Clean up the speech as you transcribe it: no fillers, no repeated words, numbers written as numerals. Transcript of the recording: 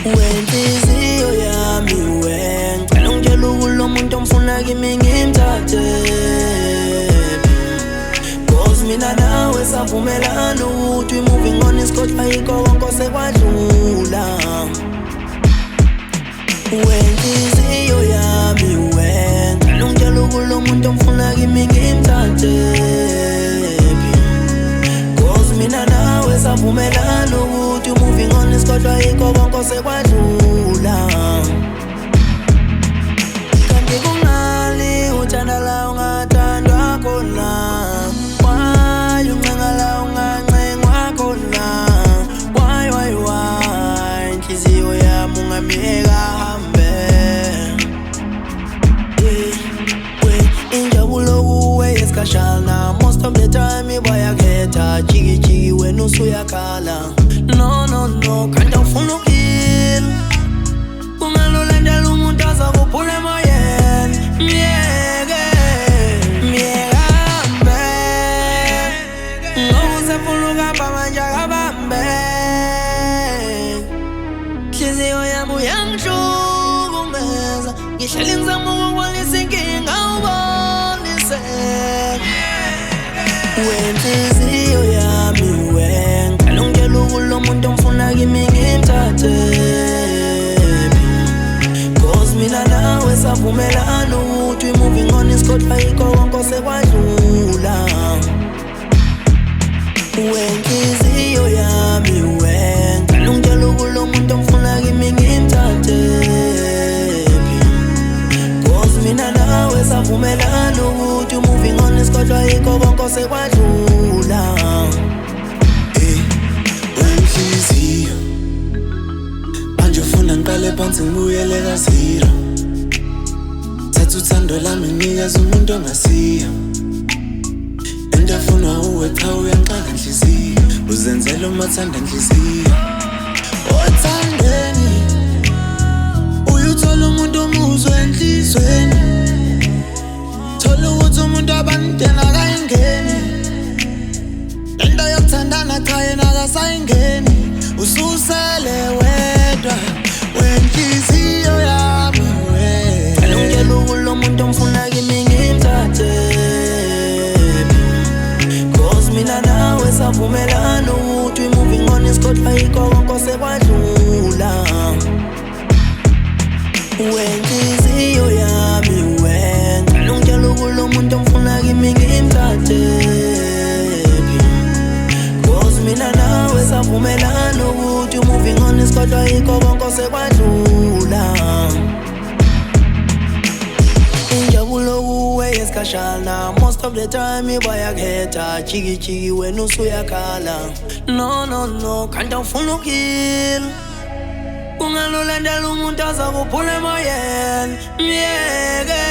Wenhliziyo yami ngicela ungitshela ukulo muntu omfuna kimi ngimthathe, cause mina nawe savumelana ukuthi we moving on isikhohlwa yikho konke osekwadlula. Wenhliziyo yami ngicela ungitshela ukulo muntu omfuna kimi ngimthathe, cause mina nawe savumelana ukuthi we moving on isikhohlwa yikho konke osekwadlula. Kanti kungani uthanda la ungathandwa khona? Why uncenga la ungancengwa khona? Why inhliziyo yami ungamiyeka hambe? Injabulo kuwe yesikhashana, most of the time bayakhetha jiki wena usuyakhala. No, kanti awufuna ukuphila, kungalulandela umuntu azakuphula emoyeni. Myeke hambe, ngoba usefuna ukuhamba manje akabambe. Inhliziyo yami uyangihlukumeza, ngihleli ngizama ukubonisa inkinga ubonise. Wenhliziyo yami ngicela ungitshela ukulo muntu omfuna kimi ngimthathe, cause mina nawe savumelana ukuthi we moving on isikhohlwa yikho konke osekwadlula. Wenhliziyo yami ngicela ungitshela ukulo muntu omfuna kimi ngimthathe, cause mina nawe savumelana ukuthi we moving on isikhohlwa yikho konke osekwadlula. Wenhliziyo manje ufuna ngiqale phansi ngibuyele ka-zero, thatha uthando lami nginikeze umuntu ongasiyo. Into efunwa uwe cha uyangixaka nhliziyo, uzenzela umathanda nhliziyo. Othandeni uyuthola umuntu omuzwe enhlizweni, thola ukuthi umuntu abantena akayingeni, lento yokuthandana cha yena akasayingeni, ususele wedwa. Wenhliziyo yami ngicela ungitshela ukulo muntu omfuna kimi ngimthathe, cause mina nawe savumelana ukuthi we moving on isikhohlwa yikho konke osekwadlula. Wenhliziyo yami ngicela ungitshela ukulo muntu omfuna kimi ngimthathe, cause mina nawe savumelana ukuthi we moving on isikhohlwa yikho konke osekwadlula. Injabulo kuwe yesikhashana, most of the time bayakhetha jiki wena usuyakhala. No, kanti awufuna ukuphila, kungalulandela umuntu azakuphula emoyeni. Myeke